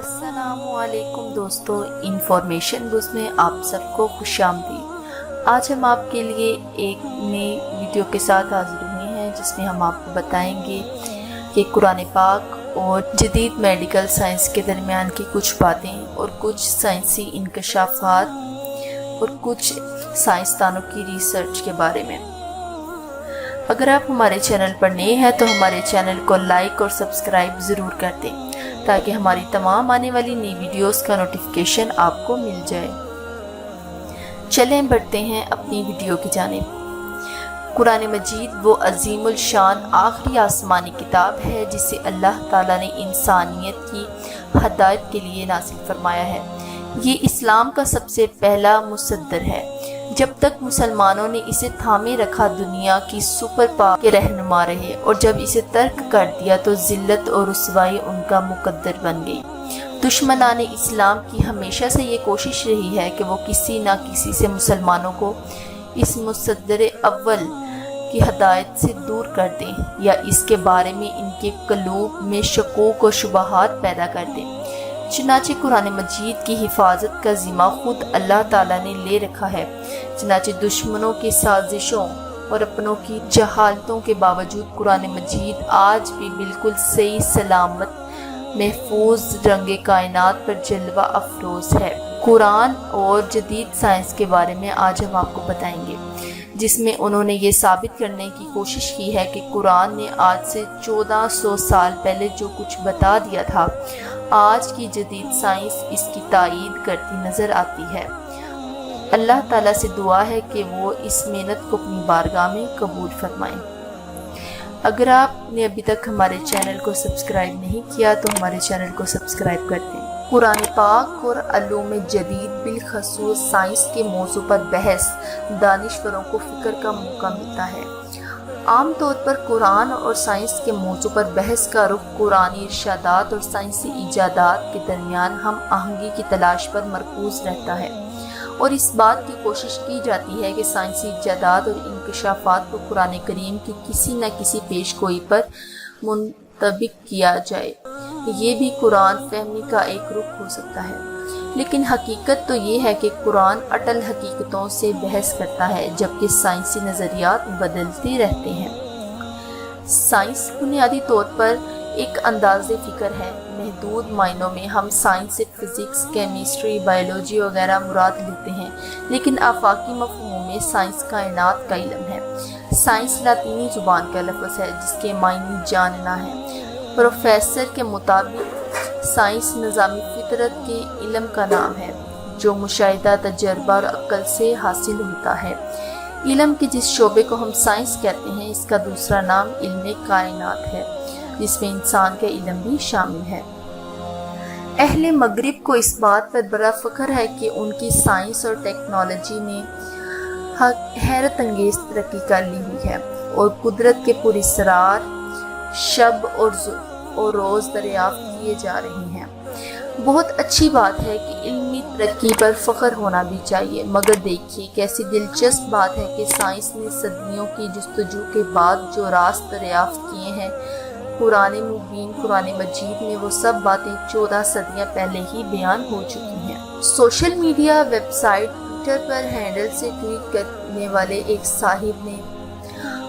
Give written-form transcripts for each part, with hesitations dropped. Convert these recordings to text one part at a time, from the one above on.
السلام علیکم دوستو، انفارمیشن بز میں آپ سب کو خوش آمدید۔ آج ہم آپ کے لیے ایک نئی ویڈیو کے ساتھ حاضر ہوئے ہیں جس میں ہم آپ کو بتائیں گے کہ قرآن پاک اور جدید میڈیکل سائنس کے درمیان کی کچھ باتیں اور کچھ سائنسی انکشافات اور کچھ سائنسدانوں کی ریسرچ کے بارے میں۔ اگر آپ ہمارے چینل پر نئے ہیں تو ہمارے چینل کو لائک اور سبسکرائب ضرور کر دیں تاکہ ہماری تمام آنے والی نئی ویڈیوز کا نوٹیفیکیشن آپ کو مل جائے۔ چلیں بڑھتے ہیں اپنی ویڈیو کی جانب۔ قرآن مجید وہ عظیم الشان آخری آسمانی کتاب ہے جسے اللہ تعالیٰ نے انسانیت کی ہدایت کے لیے نازل فرمایا ہے۔ یہ اسلام کا سب سے پہلا مصدر ہے۔ جب تک مسلمانوں نے اسے تھامے رکھا دنیا کی سپر پاور کے رہنما رہے، اور جب اسے ترک کر دیا تو ذلت اور رسوائی ان کا مقدر بن گئی۔ دشمنان اسلام کی ہمیشہ سے یہ کوشش رہی ہے کہ وہ کسی نہ کسی سے مسلمانوں کو اس مصدر اول کی ہدایت سے دور کر دیں یا اس کے بارے میں ان کے قلوب میں شکوک و شبہات پیدا کر دیں۔ چنانچہ قرآن مجید کی حفاظت کا ذمہ خود اللہ تعالیٰ نے لے رکھا ہے۔ چنانچہ دشمنوں کی سازشوں اور اپنوں کی جہالتوں کے باوجود قرآن مجید آج بھی بالکل صحیح سلامت محفوظ رنگ کائنات پر جلوہ افروز ہے۔ قرآن اور جدید سائنس کے بارے میں آج ہم آپ کو بتائیں گے، جس میں انہوں نے یہ ثابت کرنے کی کوشش کی ہے کہ قرآن نے آج سے 1400 سال پہلے جو کچھ بتا دیا تھا، آج کی جدید سائنس اس کی تائید کرتی نظر آتی ہے۔ اللہ تعالیٰ سے دعا ہے کہ وہ اس محنت کو اپنی بارگاہ میں قبول فرمائیں۔ اگر آپ نے ابھی تک ہمارے چینل کو سبسکرائب نہیں کیا تو ہمارے چینل کو سبسکرائب کر دیں۔ قرآن پاک اور علوم جدید بالخصوص سائنس کے موضوع پر بحث دانشوروں کو فکر کا موقع ملتا ہے۔ عام طور پر قرآن اور سائنس کے موضوع پر بحث کا رخ قرآنی ارشادات اور سائنسی ایجادات کے درمیان ہم آہنگی کی تلاش پر مرکوز رہتا ہے، اور اس بات کی کوشش کی جاتی ہے کہ سائنسی ایجادات اور انکشافات کو قرآن کریم کی کسی نہ کسی پیش گوئی پر منطبق کیا جائے۔ یہ بھی قرآن فہمی کا ایک رخ ہو سکتا ہے، لیکن حقیقت تو یہ ہے کہ قرآن اٹل حقیقتوں سے بحث کرتا ہے جبکہ سائنسی نظریات بدلتے رہتے ہیں۔ سائنس بنیادی طور پر ایک انداز فکر ہے۔ محدود معنوں میں ہم سائنس سے فزکس، کیمسٹری، بائیولوجی وغیرہ مراد لیتے ہیں، لیکن آفاقی مفہوم میں سائنس کائنات کا علم ہے۔ سائنس لاطینی زبان کا لفظ ہے جس کے معنی جاننا ہے۔ پروفیسر کے مطابق سائنس نظامی فطرت کے علم کا نام ہے جو مشاہدہ، تجربہ اور عقل سے حاصل ہوتا ہے۔ علم کے جس شعبے کو ہم سائنس کہتے ہیں اس کا دوسرا نام علم کائنات ہے، جس میں انسان کا علم بھی شامل ہے۔ اہل مغرب کو اس بات پر بڑا فخر ہے کہ ان کی سائنس اور ٹیکنالوجی نے حیرت انگیز ترقی کر لی ہوئی ہے، اور قدرت کے پراسرار شب اور روز دریافت کیے جا رہے ہیں۔ بہت اچھی بات ہے کہ علمی ترقی پر فخر ہونا بھی چاہیے، مگر دیکھیے کیسی دلچسپ بات ہے کہ سائنس نے صدیوں کی جستجو کے بعد جو راز دریافت کیے ہیں، قرآن مبین قرآن مجید میں وہ سب باتیں 14 صدیاں پہلے ہی بیان ہو چکی ہیں۔ Social media website Twitter پر ہینڈل سے ٹویٹ کرنے والے ایک صاحب نے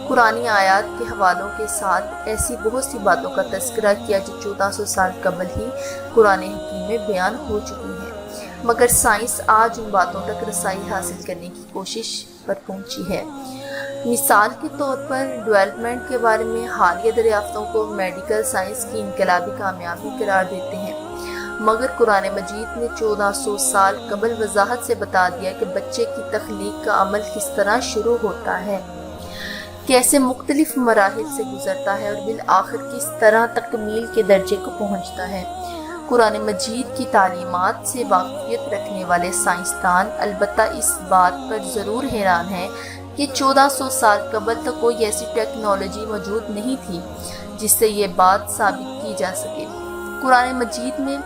قرآنی آیات کے حوالوں کے ساتھ ایسی بہت سی باتوں کا تذکرہ کیا جو 1400 سال قبل ہی قرآن حکیم میں بیان ہو چکی ہیں، مگر سائنس آج ان باتوں تک رسائی حاصل کرنے کی کوشش پر پہنچی ہے۔ مثال کے طور پر ڈیولپمنٹ کے بارے میں حالیہ دریافتوں کو میڈیکل سائنس کی انقلابی کامیابی قرار دیتے ہیں، مگر قرآن مجید نے 1400 سال قبل وضاحت سے بتا دیا کہ بچے کی تخلیق کا عمل کس طرح شروع ہوتا ہے، کیسے مختلف مراحل سے گزرتا ہے اور بالآخر کس طرح تکمیل کے درجے کو پہنچتا ہے۔ قرآن مجید کی تعلیمات سے واقفیت رکھنے والے سائنسدان البتہ اس بات پر ضرور حیران ہیں کہ 1400 سال قبل تک کوئی ایسی ٹیکنالوجی موجود نہیں تھی جس سے یہ بات ثابت کی جا سکے۔ قرآن مجید میں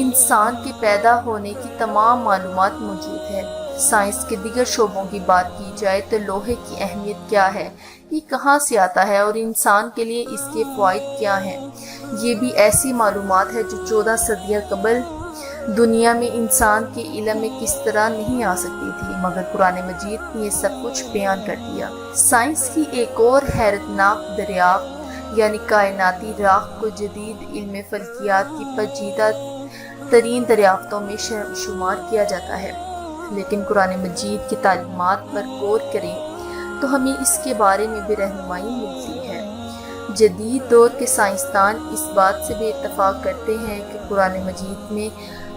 انسان کے پیدا ہونے کی تمام معلومات موجود ہے۔ سائنس کے دیگر شعبوں کی بات کی جائے تو لوہے کی اہمیت کیا ہے، یہ کہاں سے آتا ہے اور انسان کے لیے اس کے فوائد کیا ہیں، یہ بھی ایسی معلومات ہے جو 14 صدیاں قبل دنیا میں انسان کے علم میں کس طرح نہیں آ سکتی تھی، مگر قرآن مجید نے یہ سب کچھ بیان کر دیا۔ سائنس کی ایک اور حیرتناک دریافت یعنی کائناتی راہ کو جدید علم فلکیات کی پیچیدہ ترین دریافتوں میں شمار کیا جاتا ہے، لیکن قرآن مجید کی تعلیمات پر غور کریں تو ہمیں اس کے بارے میں بھی رہنمائی ملتی ہے۔ جدید دور کے سائنسدان اس بات سے بھی اتفاق کرتے ہیں کہ قرآن مجید میں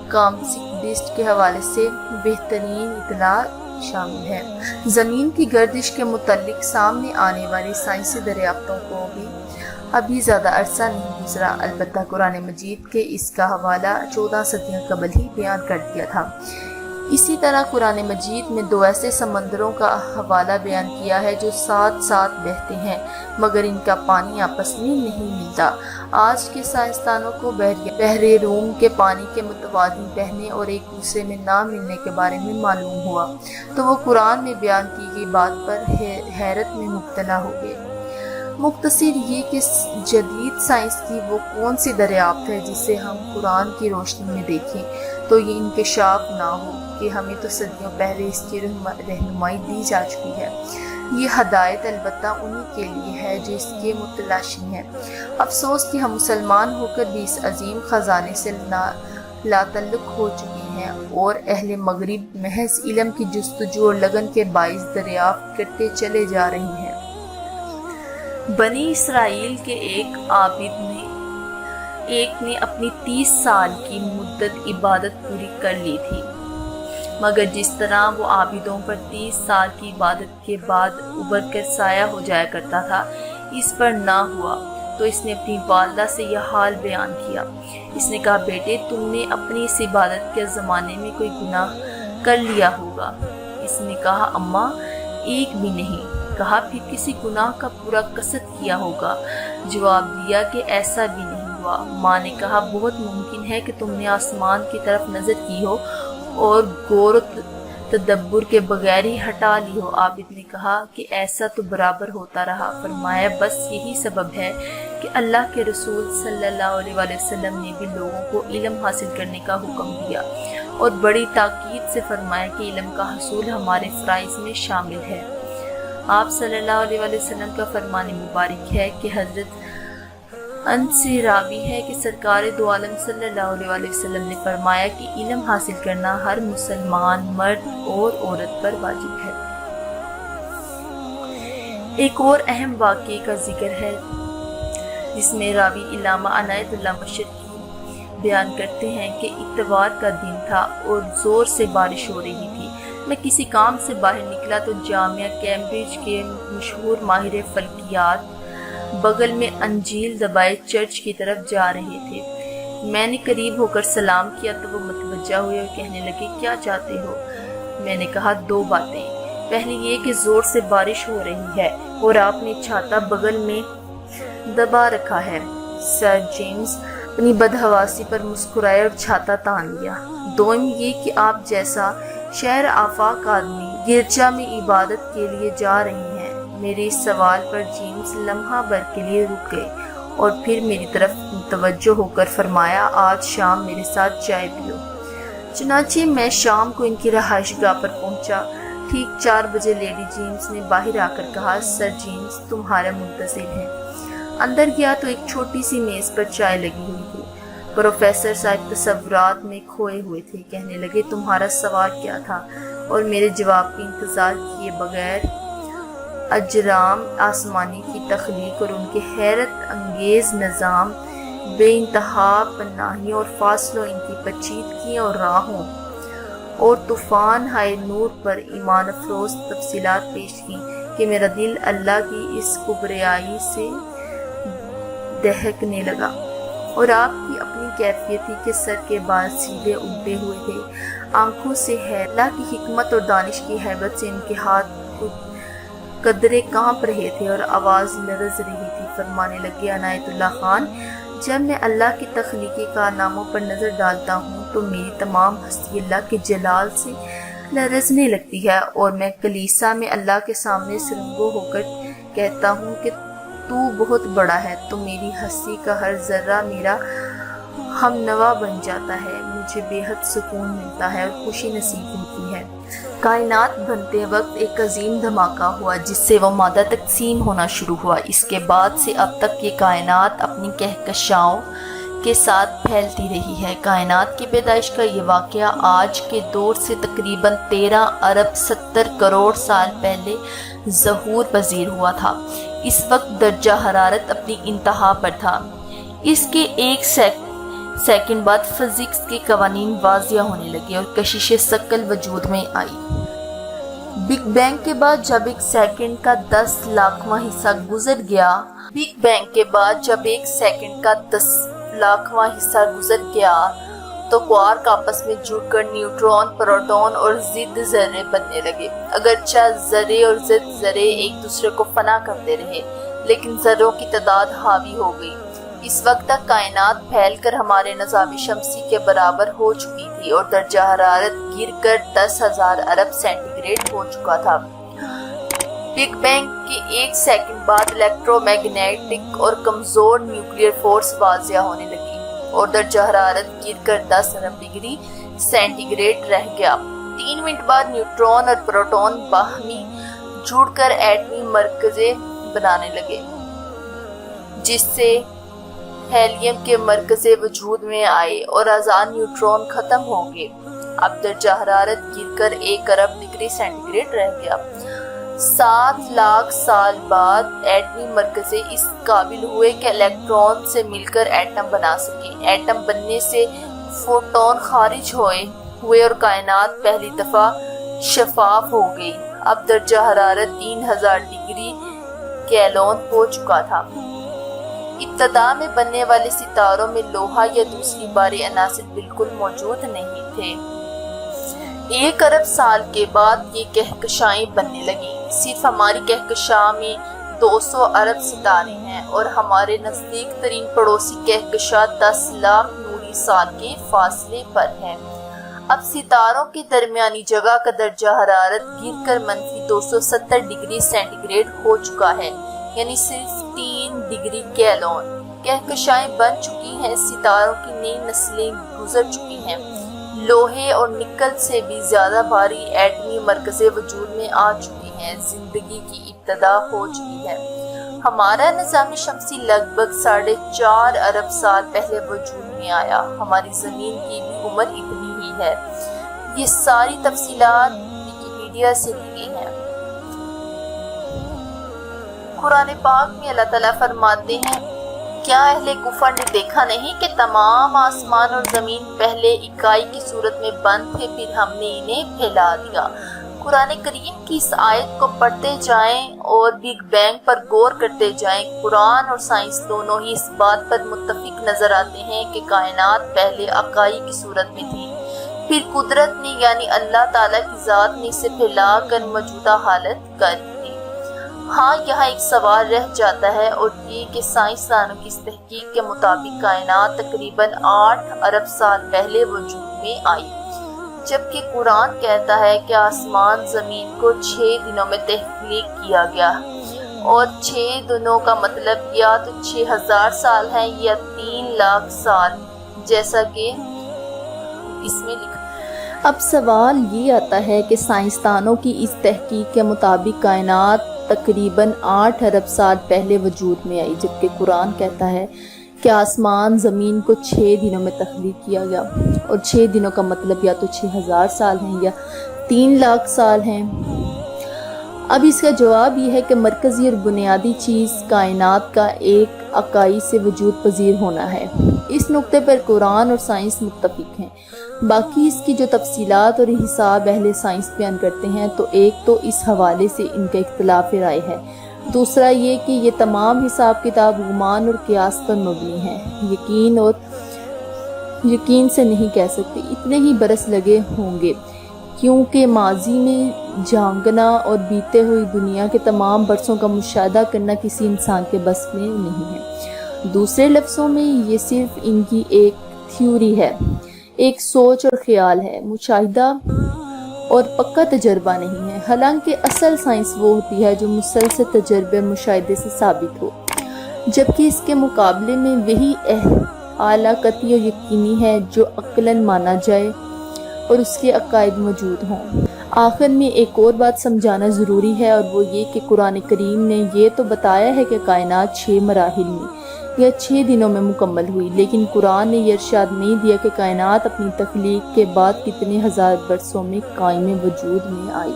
کاسمک ڈسٹ کے حوالے سے بہترین اطلاع شامل ہے۔ زمین کی گردش کے متعلق سامنے آنے والی سائنسی دریافتوں کو بھی ابھی زیادہ عرصہ نہیں گزرا، البتہ قرآن مجید کے اس کا حوالہ 14 صدیاں قبل ہی بیان کر دیا تھا۔ اسی طرح قرآن مجید میں 2 ایسے سمندروں کا حوالہ بیان کیا ہے جو ساتھ ساتھ بہتے ہیں مگر ان کا پانی آپس میں نہیں ملتا۔ آج کے سائنسدانوں کو بحر روم کے پانی کے متوازی بہنے اور ایک دوسرے میں نہ ملنے کے بارے میں معلوم ہوا تو وہ قرآن میں بیان کی گئی بات پر حیرت میں مبتلا ہو گئے۔ مختصر یہ کہ جدید سائنس کی وہ کون سی دریافت ہے جسے ہم قرآن کی روشنی میں دیکھیں تو یہ انکشاف نہ ہو کہ ہمیں تو صدیوں پہلے اس کی رہنمائی دی جا چکی ہے۔ یہ ہدایت البتہ انہی کے لیے ہے جو اس کے متلاشی ہیں۔ افسوس کہ ہم مسلمان ہو کر بھی اس عظیم خزانے سے لاتعلق ہو چکے ہیں اور اہل مغرب محض علم کی جستجو اور لگن کے باعث دریافت کرتے چلے جا رہے ہیں۔ بنی اسرائیل کے ایک عابد نے اپنی 30 سال کی مدت عبادت پوری کر لی تھی، مگر جس طرح وہ عابدوں پر 30 سال کی عبادت کے بعد ابھر کر سایہ ہو جایا کرتا تھا، اس پر نہ ہوا تو اس نے اپنی والدہ سے یہ حال بیان کیا۔ اس نے کہا، بیٹے تم نے اپنی اس عبادت کے زمانے میں کوئی گناہ کر لیا ہوگا؟ اس نے کہا، اماں ایک بھی نہیں۔ کہا، پھر کسی گناہ کا پورا قصد کیا ہوگا؟ جواب دیا کہ ایسا بھی نہیں ہوا۔ ماں نے کہا، بہت ممکن ہے کہ تم نے آسمان کی طرف نظر کی ہو اور غور و تدبر کے بغیر ہی ہٹا لی ہو۔ عابد نے کہا کہ ایسا تو برابر ہوتا رہا۔ فرمایا، بس یہی سبب ہے کہ اللہ کے رسول صلی اللہ علیہ وسلم نے بھی لوگوں کو علم حاصل کرنے کا حکم دیا اور بڑی تاکید سے فرمایا کہ علم کا حصول ہمارے فرائض میں شامل ہے۔ آپ صلی اللہ علیہ وسلم کا فرمان مبارک ہے کہ حضرت انس سے راوی ہے کہ سرکار دو عالم صلی اللہ علیہ وسلم نے فرمایا کہ علم حاصل کرنا ہر مسلمان مرد اور عورت پر واجب ہے۔ ایک اور اہم واقعے کا ذکر ہے جس میں راوی علامہ عنایت اللہ مشرقی بیان کرتے ہیں کہ اتوار کا دن تھا اور زور سے بارش ہو رہی تھی۔ میں کسی کام سے باہر نکلا تو جامعہ کیمبرج کے مشہور ماہر فلکیات بغل میں انجیل دبائے چرچ کی طرف جا رہے تھے۔ میں نے قریب ہو کر سلام کیا تو وہ متوجہ ہوئے اور کہنے لگے، کیا چاہتے ہو؟ میں نے کہا، 2 باتیں۔ پہلی یہ کہ زور سے بارش ہو رہی ہے اور آپ نے چھاتا بغل میں دبا رکھا ہے۔ سر جیمز اپنی بدحواسی پر مسکرائے اور چھاتا تان لیا۔ دوم یہ کہ آپ جیسا شہر آفاق آدمی گرجا میں عبادت کے لیے جا رہے ہیں۔ میرے اس سوال پر جیمز لمحہ بھر کے لیے رک گئے اور پھر میری طرف متوجہ ہو کر فرمایا، آج شام میرے ساتھ چائے پیو۔ چنانچہ میں شام کو ان کی رہائش گاہ پر پہنچا۔ ٹھیک 4 بجے لیڈی جیمز نے باہر آ کر کہا، سر جیمز تمہارا منتظر ہیں۔ اندر گیا تو ایک چھوٹی سی میز پر چائے لگی ہوئی تھی۔ پروفیسر صاحب تصورات میں کھوئے ہوئے تھے۔ کہنے لگے، تمہارا سوال کیا تھا؟ اور میرے جواب کا انتظار کیے بغیر اجرام آسمانی کی تخلیق اور ان کے حیرت انگیز نظام، بے انتہا پناہیوں اور فاصلوں، ان کی پیچیدگی اور راہوں اور طوفان ہائے نور پر ایمان افروز تفصیلات پیش کی کہ میرا دل اللہ کی اس کبریائی سے دہکنے لگا۔ اور آپ کی اپنی کیفیت تھی کہ سر کے بال سیدھے اگتے ہوئے تھے، آنکھوں سے ہے اللہ کی حکمت اور دانش کی ہیبت سے ان کے ہاتھ قدرے کانپ رہے تھے اور آواز لرز رہی تھی۔ فرمانے لگے، عنایت اللہ خان، جب میں اللہ کی تخلیقی کارناموں پر نظر ڈالتا ہوں تو میری تمام ہستی اللہ کے جلال سے لرزنے لگتی ہے اور میں کلیسا میں اللہ کے سامنے سرنگو ہو کر کہتا ہوں کہ تو بہت بڑا ہے، تو میری ہستی کا ہر ذرہ میرا ہم نوا بن جاتا ہے، مجھے بے حد سکون ملتا ہے اور خوشی نصیب ہوتی ہے۔ کائنات بنتے وقت ایک عظیم دھماکہ ہوا جس سے وہ مادہ تقسیم ہونا شروع ہوا۔ اس کے بعد سے اب تک یہ کائنات اپنی کہکشاؤں کے ساتھ پھیلتی رہی ہے۔ کائنات کی پیدائش کا یہ واقعہ آج کے دور سے تقریباً 13 ارب 70 کروڑ سال پہلے ظہور پذیر ہوا تھا۔ اس وقت درجہ حرارت اپنی انتہا پر تھا۔ اس کے ایک سیکنڈ بعد فزکس کے قوانین واضح ہونے لگے اور کشش ثقل وجود میں آئی۔ بگ بینگ کے بعد جب ایک سیکنڈ کا 10 لاکھواں حصہ گزر گیا تو کوارک آپس میں جڑ کر نیوٹرون، پروٹون اور ضد ذرے بننے لگے۔ اگرچہ ذرے اور ضد ذرے ایک دوسرے کو فنا کرتے رہے، لیکن ذروں کی تعداد حاوی ہو گئی۔ اس وقت تک کائنات پھیل کر ہمارے نظام شمسی کے برابر ہو چکی تھی اور درجہ حرارت گر کر 10,000 ارب سینٹی گریڈ ہو چکا تھا۔ بگ بینگ کے ایک سیکنڈ بعد الیکٹرو میگنیٹک اور کمزور نیوکلیئر فورس واضح ہونے لگی اور درجہ حرارت گر کر 10 ارب ڈگری سینٹی گریڈ رہ گیا۔ 3 منٹ بعد نیوٹرون اور پروٹون باہمی جڑ کر ایٹمی مرکزیں بنانے لگے، جس سے ہیلیم کے مرکز وجود میں آئے اور آزاد نیوٹرون ختم ہو گئے۔ اب درجہ حرارت گر کر 1 ارب ڈگری سینٹی گریڈ رہ گیا۔ 7 لاکھ سال بعد ایٹمی مرکزیں اس قابل ہوئے کہ الیکٹرون سے مل کر ایٹم بنا سکے۔ ایٹم بننے سے فوٹون خارج ہوئے اور کائنات پہلی دفعہ شفاف ہو گئی۔ اب درجہ حرارت 3000 ڈگری کیلون ہو چکا تھا۔ ابتدا میں بننے والے ستاروں میں لوہا یا دوسری باری عناصر بالکل موجود نہیں تھے۔ 1 ارب سال کے بعد یہ کہکشائیں بننے لگیں۔ صرف ہماری کہکشاں میں 200 ارب ستارے ہیں اور ہمارے نزدیک ترین پڑوسی کہکشاں 10 لاکھ نوری سال کے فاصلے پر ہے۔ اب ستاروں کے درمیانی جگہ کا درجہ حرارت گر کر -270 ڈگری سینٹی گریڈ ہو چکا ہے، یعنی صرف 3 ڈگری کیلون۔ کہکشائیں بن چکی ہیں، ستاروں کی نئی نسلیں گزر چکی ہیں، لوہے اور نکل سے بھی زیادہ بھاری ایٹمی مرکزیں وجود میں آ چکی ہیں، زندگی کی ابتدا ہو چکی ہے۔ ہمارا نظام شمسی لگ بھگ 4.5 ارب سال پہلے وجود میں آیا۔ ہماری زمین کی بھی عمر اتنی ہی ہے۔ یہ ساری تفصیلات ویکیپیڈیا سے لی گئی ہیں۔ قرآن پاک میں اللہ تعالیٰ فرماتے ہیں، کیا اہل کفر نے دیکھا نہیں کہ تمام آسمان اور زمین پہلے اکائی کی صورت میں بند تھے، پھر ہم نے انہیں پھیلا دیا۔ قرآن کریم کی اس آیت کو پڑھتے جائیں اور بگ بینگ پر غور کرتے جائیں، قرآن اور سائنس دونوں ہی اس بات پر متفق نظر آتے ہیں کہ کائنات پہلے اکائی کی صورت میں تھی، پھر قدرت نے یعنی اللہ تعالیٰ کی ذات نے اسے پھیلا کر موجودہ حالت کر دی۔ ہاں، یہاں ایک سوال رہ جاتا ہے اور یہ کہ سائنسدانوں کی اس تحقیق کے مطابق کائنات تقریباً 8 ارب سال پہلے وجود میں آئی، جبکہ قرآن کہتا ہے کہ آسمان زمین کو 6 دنوں میں تخلیق کیا گیا، اور 6 دنوں کا مطلب یا تو 6000 سال ہیں یا 3 لاکھ سال، جیسا کہ اس میں لکھا۔ اب سوال یہ آتا ہے کہ سائنسدانوں کی اس تحقیق کے مطابق کائنات تقریباً 8 ارب سال پہلے وجود میں آئی، جبکہ قرآن کہتا ہے کہ آسمان زمین کو 6 دنوں میں تخلیق کیا گیا، اور 6 دنوں کا مطلب یا تو 6000 سال ہیں یا 3 لاکھ سال ہیں۔ اب اس کا جواب یہ ہے کہ مرکزی اور بنیادی چیز کائنات کا ایک اکائی سے وجود پذیر ہونا ہے۔ اس نقطے پر قرآن اور سائنس متفق ہیں۔ باقی اس کی جو تفصیلات اور حساب اہل سائنس بیان کرتے ہیں، تو ایک تو اس حوالے سے ان کا اختلاف رائے ہے، دوسرا یہ کہ یہ تمام حساب کتاب گمان اور قیاس پر مبنی ہیں، یقین سے نہیں کہہ سکتے۔ اتنے ہی برس لگے ہوں گے، کیونکہ ماضی میں جھانکنا اور بیتے ہوئی دنیا کے تمام برسوں کا مشاہدہ کرنا کسی انسان کے بس میں نہیں ہے۔ دوسرے لفظوں میں یہ صرف ان کی ایک تھیوری ہے، ایک سوچ اور خیال ہے۔ مشاہدہ اور پکا تجربہ نہیں ہے، حالانکہ اصل سائنس وہ ہوتی ہے جو مسلسل تجربے مشاہدے سے ثابت ہو، جبکہ اس کے مقابلے میں وہی اعلیٰ قطعی و یقینی ہے جو عقلاً مانا جائے اور اس کے عقائد موجود ہوں۔ آخر میں ایک اور بات سمجھانا ضروری ہے، اور وہ یہ کہ قرآن کریم نے یہ تو بتایا ہے کہ کائنات 6 مراحل میں یا 6 دنوں میں مکمل ہوئی، لیکن قرآن نے یہ ارشاد نہیں دیا کہ کائنات اپنی تخلیق کے بعد کتنے ہزار برسوں میں قائم وجود میں آئی۔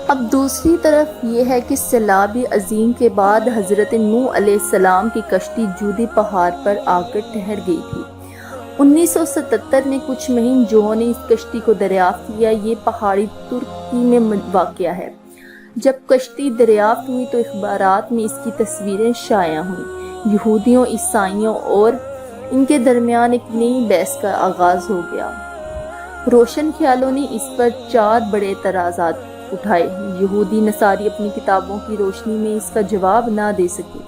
اب دوسری طرف یہ ہے کہ سیلاب عظیم کے بعد حضرت نوح علیہ السلام کی کشتی جودی پہاڑ پر آ کر ٹھہر گئی تھی۔ 1977 میں کچھ مہین جوہوں نے اس کشتی کو دریافت کیا۔ یہ پہاڑی ترکی میں واقع ہے۔ جب کشتی دریافت ہوئی تو اخبارات میں اس کی تصویریں شائع ہوئیں۔ یہودیوں، عیسائیوں اور ان کے درمیان ایک نئی بحث کا آغاز ہو گیا۔ روشن خیالوں نے اس پر 4 بڑے اعتراضات اٹھائے۔ یہودی نصاری اپنی کتابوں کی روشنی میں اس کا جواب نہ دے سکے،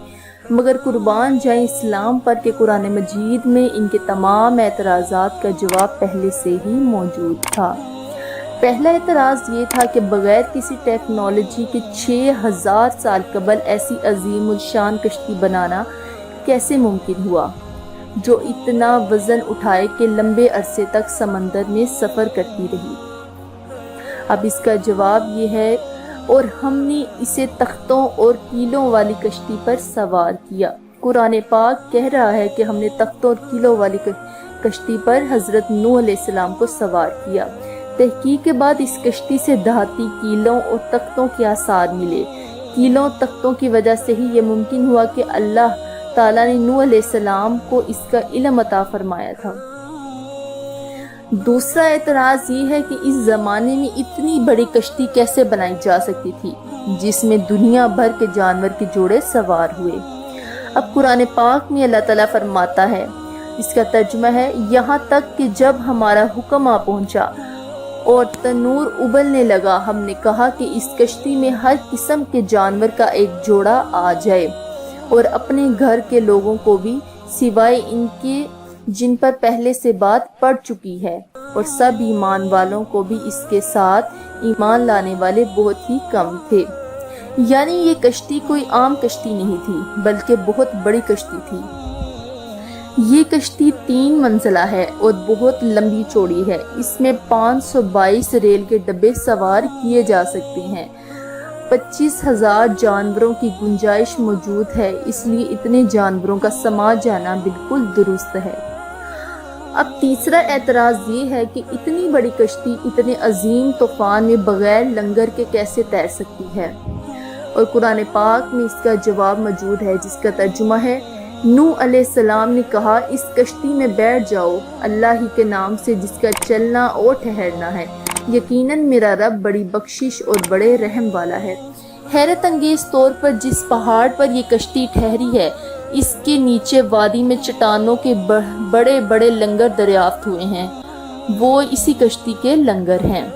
مگر قربان جائیں اسلام پر کہ قرآن مجید میں ان کے تمام اعتراضات کا جواب پہلے سے ہی موجود تھا۔ پہلا اعتراض یہ تھا کہ بغیر کسی ٹیکنالوجی کے 6000 سال قبل ایسی عظیم الشان کشتی بنانا کیسے ممکن ہوا جو اتنا وزن اٹھائے کہ لمبے عرصے تک سمندر میں سفر کرتی رہی۔ اب اس کا جواب یہ ہے، اور ہم نے اسے تختوں اور کیلوں والی کشتی پر سوار کیا۔ قرآن پاک کہہ رہا ہے کہ ہم نے تختوں اور کیلوں والی کشتی پر حضرت نوح علیہ السلام کو سوار کیا۔ تحقیق کے بعد اس کشتی سے دھاتی کیلوں اور تختوں کے آثار ملے۔ کیلوں تختوں کی وجہ سے ہی یہ ممکن ہوا کہ اللہ تعالیٰ نے نوح علیہ السلام کو اس کا علم عطا فرمایا تھا۔ دوسرا اعتراض یہ ہے کہ اس زمانے میں اتنی بڑی کشتی کیسے بنائی جا سکتی تھی جس میں دنیا بھر کے جانور کے جوڑے سوار ہوئے۔ اب قرآن پاک میں اللہ تعالیٰ فرماتا ہے، اس کا ترجمہ ہے، یہاں تک کہ جب ہمارا حکم آ پہنچا اور تنور ابلنے لگا، ہم نے کہا کہ اس کشتی میں ہر قسم کے جانور کا ایک جوڑا آ جائے اور اپنے گھر کے لوگوں کو بھی، سوائے ان کے جن پر پہلے سے بات پڑ چکی ہے، اور سب ایمان والوں کو بھی اس کے ساتھ ایمان لانے والے بہت ہی کم تھے۔ یعنی یہ کشتی کوئی عام کشتی نہیں تھی بلکہ بہت بڑی کشتی تھی۔ یہ کشتی 3 منزلہ ہے اور بہت لمبی چوڑی ہے۔ اس میں 522 ریل کے ڈبے سوار کیے جا سکتے ہیں۔ 25,000 جانوروں کی گنجائش موجود ہے، اس لیے اتنے جانوروں کا سما جانا بالکل درست ہے۔ اب تیسرا اعتراض یہ ہے کہ اتنی بڑی کشتی اتنے عظیم طوفان میں بغیر لنگر کے کیسے تیر سکتی ہے، اور قرآن پاک میں اس کا جواب موجود ہے، جس کا ترجمہ ہے، نوح علیہ السلام نے کہا، اس کشتی میں بیٹھ جاؤ اللہ ہی کے نام سے جس کا چلنا اور ٹھہرنا ہے، یقیناً میرا رب بڑی بخشش اور بڑے رحم والا ہے۔ حیرت انگیز طور پر جس پہاڑ پر یہ کشتی ٹھہری ہے، اس کے نیچے وادی میں چٹانوں کے بڑے بڑے لنگر دریافت ہوئے ہیں، وہ اسی کشتی کے لنگر ہیں۔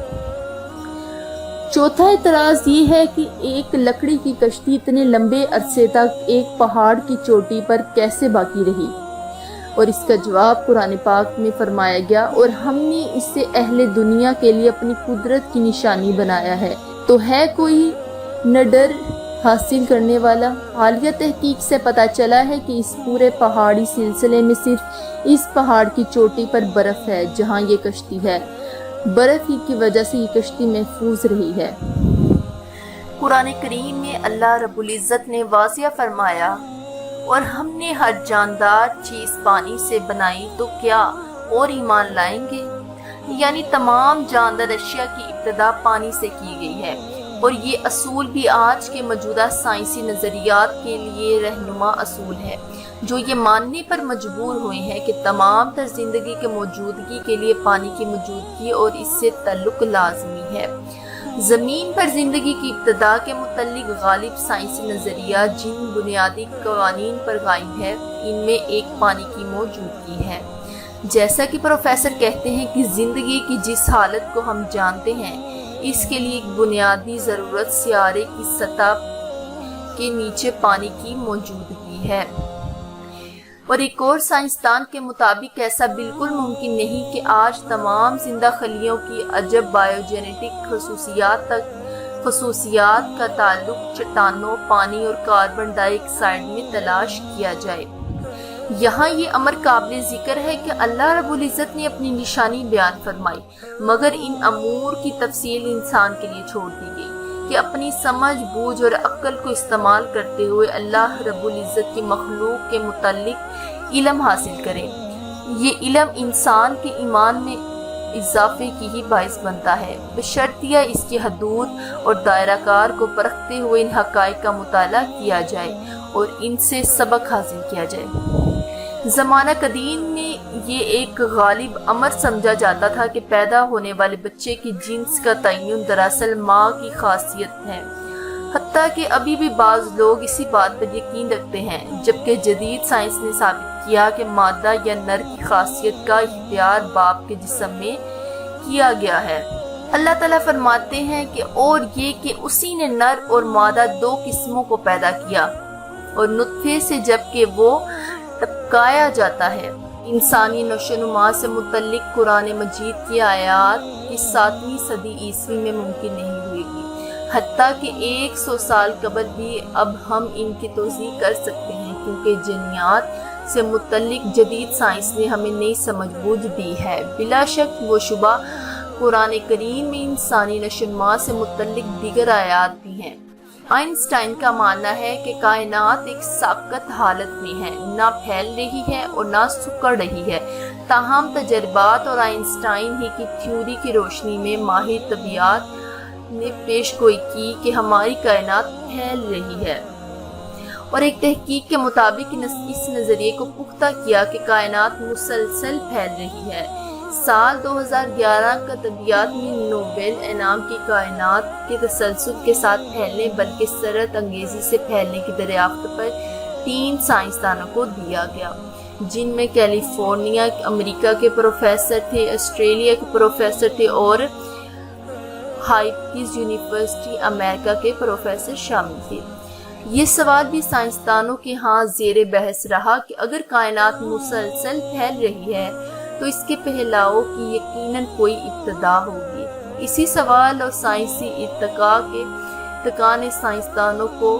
چوتھا اعتراض یہ ہے کہ ایک لکڑی کی کشتی اتنے لمبے عرصے تک ایک پہاڑ کی چوٹی پر کیسے باقی رہی، اور اس کا جواب قرآن پاک میں فرمایا گیا، اور ہم نے اسے اہل دنیا کے لیے اپنی قدرت کی نشانی بنایا ہے، تو ہے کوئی نڈر حاصل کرنے والا۔ حالیہ تحقیق سے پتہ چلا ہے کہ اس پورے پہاڑی سلسلے میں صرف اس پہاڑ کی چوٹی پر برف ہے جہاں یہ کشتی ہے، برف ہی کی وجہ سے یہ کشتی محفوظ رہی ہے۔ قرآن کریم میں اللہ رب العزت نے واضح فرمایا، اور ہم نے ہر جاندار چیز پانی سے بنائی تو کیا اور ایمان لائیں گے؟ یعنی تمام جاندار اشیاء کی ابتدا پانی سے کی گئی ہے، اور یہ اصول بھی آج کے موجودہ سائنسی نظریات کے لیے رہنما اصول ہے، جو یہ ماننے پر مجبور ہوئے ہیں کہ تمام تر زندگی کے موجودگی کے لیے پانی کی موجودگی اور اس سے تعلق لازمی ہے۔ زمین پر زندگی کی ابتدا کے متعلق غالب سائنسی نظریہ جن بنیادی قوانین پر قائم ہے، ان میں ایک پانی کی موجودگی ہے۔ جیسا کہ پروفیسر کہتے ہیں کہ زندگی کی جس حالت کو ہم جانتے ہیں، اس کے لیے ایک بنیادی ضرورت سیارے کی سطح کے نیچے پانی کی موجودگی ہے۔ اور ایک اور سائنسدان کے مطابق ایسا بالکل ممکن نہیں کہ آج تمام زندہ خلیوں کی عجب بائیوجینیٹک خصوصیات کا تعلق چٹانوں، پانی اور کاربن ڈائی آکسائڈ میں تلاش کیا جائے۔ یہاں یہ امر قابل ذکر ہے کہ اللہ رب العزت نے اپنی نشانی بیان فرمائی، مگر ان امور کی تفصیل انسان کے لیے چھوڑ دی گئی کہ اپنی سمجھ بوجھ اور عقل کو استعمال کرتے ہوئے اللہ رب العزت کی مخلوق کے متعلق علم حاصل کرے۔ یہ علم انسان کے ایمان میں اضافے کی ہی باعث بنتا ہے، بشرطیہ اس کی حدود اور دائرہ کار کو پرکھتے ہوئے ان حقائق کا مطالعہ کیا جائے اور ان سے سبق حاصل کیا جائے۔ زمانہ قدیم میں یہ ایک غالب امر سمجھا جاتا تھا کہ پیدا ہونے والے بچے کی جنس کا تعین دراصل ماں کی خاصیت ہے، حتیٰ کہ ابھی بھی بعض لوگ اسی بات پر یقین رکھتے ہیں، جبکہ جدید سائنس نے ثابت کیا کہ مادہ یا نر کی خاصیت کا اختیار باپ کے جسم میں کیا گیا ہے۔ اللہ تعالیٰ فرماتے ہیں کہ اور یہ کہ اسی نے نر اور مادہ دو قسموں کو پیدا کیا، اور نطفے سے جبکہ وہ ٹپکایا جاتا ہے۔ انسانی نشو و نما سے متعلق قرآن مجید کی آیات کی 7ویں صدی عیسوی میں ممکن نہیں ہوئے گی، حتیٰ کہ 100 سال قبل بھی اب ہم ان کی توضیح کر سکتے ہیں، کیونکہ جنیات سے متعلق جدید سائنس نے ہمیں نئی سمجھ بوجھ دی ہے۔ بلا شک و شبہ قرآن کریم میں انسانی نشو و نما سے متعلق دیگر آیات بھی ہیں۔ آئنسٹائن کا ماننا ہے کہ کائنات ایک ساکت حالت میں ہے، نہ پھیل رہی ہے اور نہ سکڑ رہی ہے، تاہم تجربات اور آئنسٹائن ہی کی تھیوری کی روشنی میں ماہر طبیعیات نے پیش گوئی کی کہ ہماری کائنات پھیل رہی ہے، اور ایک تحقیق کے مطابق اس نظریے کو پختہ کیا کہ کائنات مسلسل پھیل رہی ہے۔ سال 2011 کا طبیعیات میں نوبل انعام کی کائنات کے تسلسل کے ساتھ پھیلنے بلکہ سرعت انگیزی سے پھیلنے کی دریافت پر 3 سائنسدانوں کو دیا گیا، جن میں کیلیفورنیا امریکہ کے پروفیسر تھے، آسٹریلیا کے پروفیسر تھے اور ہائپکنز یونیورسٹی امریکہ کے پروفیسر شامل تھے۔ یہ سوال بھی سائنسدانوں کے ہاں زیر بحث رہا کہ اگر کائنات مسلسل پھیل رہی ہے تو اس کے پھیلاؤ کی یقیناً کوئی ابتدا ہوگی۔ اسی سوال اور سائنسی ارتقاء نے سائنسدانوں کو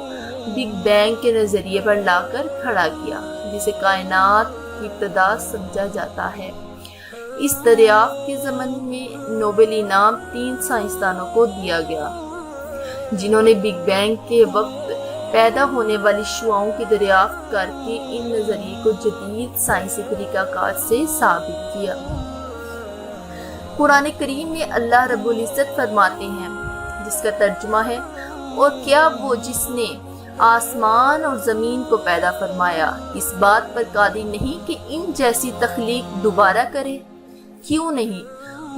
بگ بینگ کے نظریے پر لا کر کھڑا کیا، جسے کائنات کی ابتدا سمجھا جاتا ہے۔ اس دریافت کے ضمن میں نوبل انعام 3 سائنسدانوں کو دیا گیا، جنہوں نے بگ بینگ کے وقت پیدا ہونے والی شعاؤں کی دریافت کر کے ان نظریے کو جدید سائنسی طریقہ کار سے ثابت کیا۔ قرآن کریم میں اللہ رب العزت فرماتے ہیں، جس کا ترجمہ ہے، اور کیا وہ جس نے آسمان اور زمین کو پیدا فرمایا اس بات پر قادر نہیں کہ ان جیسی تخلیق دوبارہ کرے؟ کیوں نہیں؟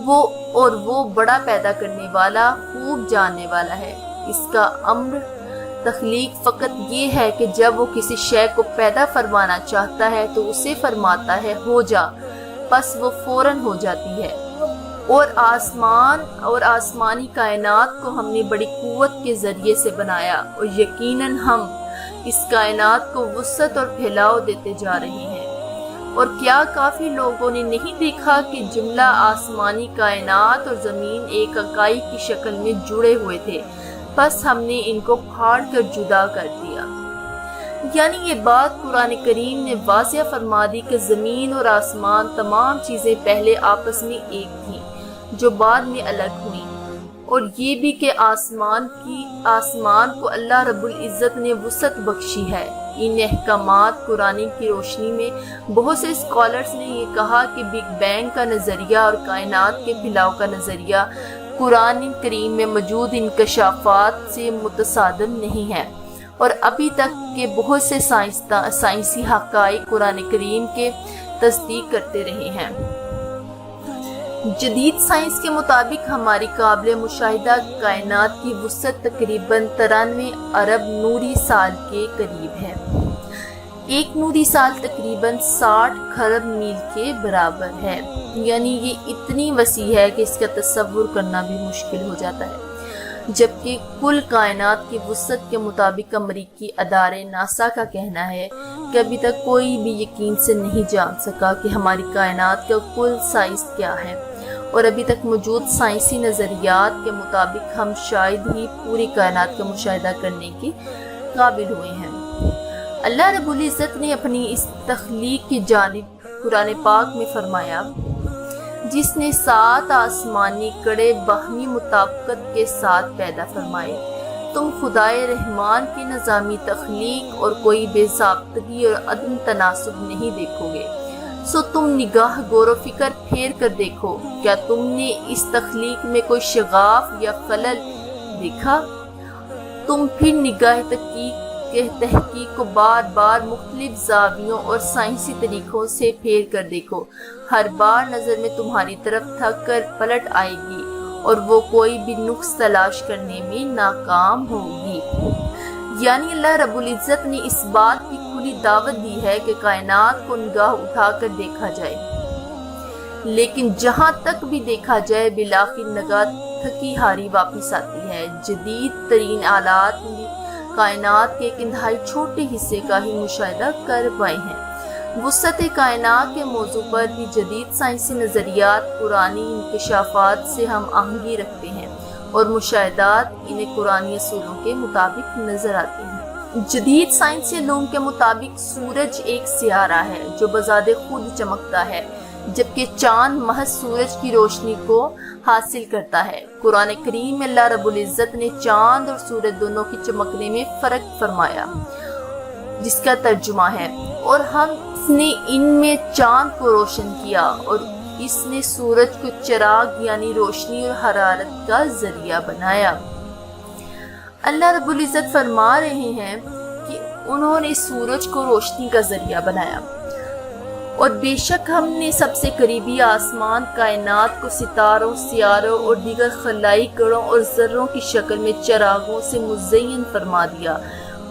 وہ بڑا پیدا کرنے والا، خوب جاننے والا ہے۔ اس کا امر تخلیق فقط یہ ہے کہ جب وہ کسی شے کو پیدا فرمانا چاہتا ہے تو اسے فرماتا ہے ہو جا، پس وہ فوراً ہو جاتی ہے۔ اور آسمانی کائنات کو ہم نے بڑی قوت کے ذریعے سے بنایا، اور یقیناً ہم اس کائنات کو وسعت اور پھیلاؤ دیتے جا رہے ہیں۔ اور کیا کافی لوگوں نے نہیں دیکھا کہ جملہ آسمانی کائنات اور زمین ایک اکائی کی شکل میں جڑے ہوئے تھے، بس ہم نے ان کو پھاڑ کر جدا کر دیا۔ یعنی یہ بات قرآن کریم نے واضح فرما دی کہ زمین اور آسمان تمام چیزیں پہلے آپس میں ایک تھیں، جو بعد میں الگ ہوئیں، اور یہ بھی کہ آسمان کو اللہ رب العزت نے وسعت بخشی ہے۔ ان احکامات قرآن کی روشنی میں بہت سے اسکالرز نے یہ کہا کہ بگ بینگ کا نظریہ اور کائنات کے پھیلاؤ کا نظریہ قرآن کریم میں موجود انکشافات سے متصادم نہیں ہے، اور ابھی تک کے بہت سے سائنسی حقائق قرآن کریم کے تصدیق کرتے رہے ہیں۔ جدید سائنس کے مطابق ہماری قابل مشاہدہ کائنات کی وسعت تقریباً 93 ارب نوری سال کے قریب ہے۔ ایک نوری سال تقریباً 60 کھرب میل کے برابر ہے، یعنی یہ اتنی وسیع ہے کہ اس کا تصور کرنا بھی مشکل ہو جاتا ہے۔ جبکہ کل کائنات کی وسعت کے مطابق امریکی ادارے ناسا کا کہنا ہے کہ ابھی تک کوئی بھی یقین سے نہیں جان سکا کہ ہماری کائنات کا کل سائز کیا ہے، اور ابھی تک موجود سائنسی نظریات کے مطابق ہم شاید ہی پوری کائنات کا مشاہدہ کرنے کے قابل ہوئے ہیں۔ اللہ رب العزت نے اپنی اس تخلیق کی جانب قرآن پاک میں فرمایا، جس نے 7 آسمانی کڑے باہمی مطابقت کے ساتھ پیدا فرمائے، تم خدائے رحمان کی نظامی تخلیق اور کوئی بے ضابطگی اور عدم تناسب نہیں دیکھو گے، سو تم نگاہ غور و فکر پھیر کر دیکھو، کیا تم نے اس تخلیق میں کوئی شغاف یا خلل دیکھا؟ تم پھر نگاہ تحقیق کو بار بار مختلف زاویوں اور سائنسی طریقوں سے پھیر کر دیکھو، ہر بار نظر میں تمہاری طرف تھک کر پلٹ آئے گی اور وہ کوئی بھی نقص تلاش کرنے میں ناکام ہوگی۔ یعنی اللہ رب العزت نے اس بات کی کھلی دعوت دی ہے کہ کائنات کو نگاہ اٹھا کر دیکھا جائے، لیکن جہاں تک بھی دیکھا جائے بالآخر نگاہ تھکی ہاری واپس آتی ہے۔ جدید ترین آلات میں کائنات کے ایک انتہائی چھوٹے حصے کا ہی مشاہدہ کر پائے ہیں۔ وسعت کائنات کے موضوع پر بھی جدید سائنسی نظریات قرآنی انکشافات سے ہم آہنگی رکھتے ہیں اور مشاہدات انہیں قرآنی اصولوں کے مطابق نظر آتے ہیں۔ جدید سائنسی علوم کے مطابق سورج ایک سیارہ ہے جو بذات خود چمکتا ہے، جبکہ چاند محض سورج کی روشنی کو حاصل کرتا ہے۔ قرآن کریم میں اللہ رب العزت نے چاند اور سورج دونوں کی چمکنے میں فرق فرمایا، جس کا ترجمہ ہے، اور ہم نے ان میں چاند کو روشن کیا اور اس نے سورج کو چراغ یعنی روشنی اور حرارت کا ذریعہ بنایا۔ اللہ رب العزت فرما رہے ہیں کہ انہوں نے سورج کو روشنی کا ذریعہ بنایا، اور بے شک ہم نے سب سے قریبی آسمان کائنات کو ستاروں، سیاروں اور دیگر خلائی کڑوں اور ذروں کی شکل میں چراغوں سے مزین فرما دیا،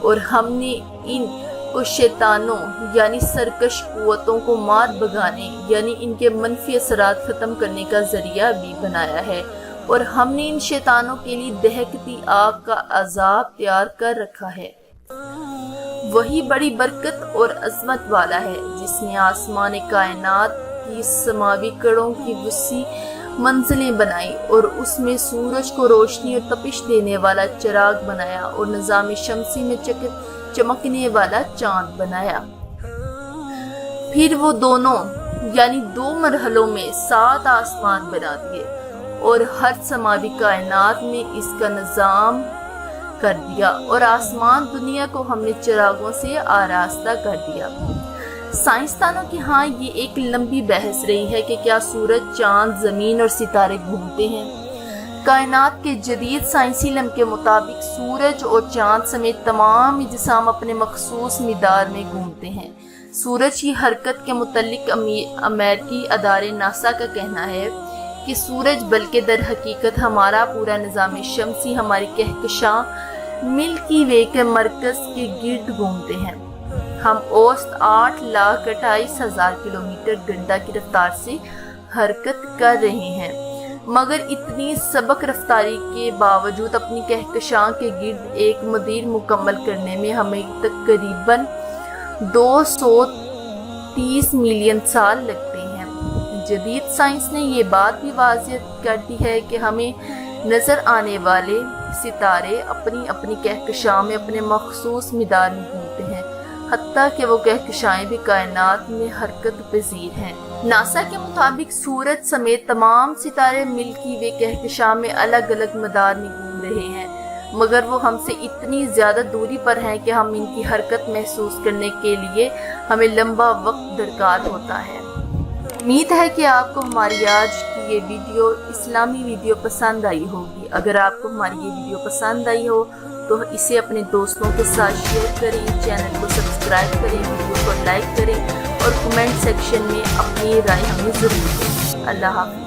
اور ہم نے ان کو شیطانوں یعنی سرکش قوتوں کو مار بھگانے یعنی ان کے منفی اثرات ختم کرنے کا ذریعہ بھی بنایا ہے، اور ہم نے ان شیطانوں کے لیے دہکتی آگ کا عذاب تیار کر رکھا ہے۔ وہی بڑی برکت اور عظمت والا ہے جس نے آسمان کائنات کی سماوی کڑوں کی وسیع منزلیں بنائی اور اس میں سورج کو روشنی اور تپش دینے والا چراغ بنایا اور نظام شمسی میں چمکنے والا چاند بنایا۔ پھر وہ دونوں یعنی 2 مرحلوں میں 7 آسمان بنا دیے اور ہر سماوی کائنات میں اس کا نظام کر دیا، اور آسمان دنیا کو ہم نے چراغوں سے آراستہ کر دیا۔ سائنسدانوں کی ہاں یہ ایک لمبی بحث رہی ہے کہ کیا سورج، چاند، زمین اور ستارے گھومتے ہیں۔ کائنات کے جدید سائنسی علم کے مطابق سورج اور چاند سمیت تمام اجسام اپنے مخصوص مدار میں گھومتے ہیں۔ سورج کی حرکت کے متعلق امریکی ادارے ناسا کا کہنا ہے کہ سورج بلکہ در حقیقت ہمارا پورا نظام شمسی ہماری کہکشاں ملکی وے کے مرکز کے گرد گھومتے ہیں۔ ہم اوسط 8,28,000 کلومیٹر گھنٹہ کی رفتار سے حرکت کر رہے ہیں، مگر اتنی سبک رفتاری کے باوجود اپنی کہکشاں کے گرد ایک مدار مکمل کرنے میں ہمیں تقریباً 230 ملین سال لگتے ہیں۔ جدید سائنس نے یہ بات بھی واضح کر دی ہے کہ ہمیں نظر آنے والے ستارے اپنی اپنی کہکشاں میں اپنے مخصوص مدار میں گھومتے ہیں، حتیٰ کہ وہ کہکشائیں بھی کائنات میں حرکت پذیر ہیں۔ ناسا کے مطابق سورج سمیت تمام ستارے ملکی وے کہکشاں میں الگ الگ مدار میں گھوم رہے ہیں، مگر وہ ہم سے اتنی زیادہ دوری پر ہیں کہ ہم ان کی حرکت محسوس کرنے کے لیے ہمیں لمبا وقت درکار ہوتا ہے۔ امید ہے کہ آپ کو ہماری آج کی یہ ویڈیو اسلامی ویڈیو پسند آئی ہوگی۔ اگر آپ کو ہماری یہ ویڈیو پسند آئی ہو تو اسے اپنے دوستوں کے ساتھ شیئر کریں، چینل کو سبسکرائب کریں، ویڈیو کو لائک کریں اور کمنٹ سیکشن میں اپنی رائے ہمیں ضرور دیں۔ اللہ حافظ۔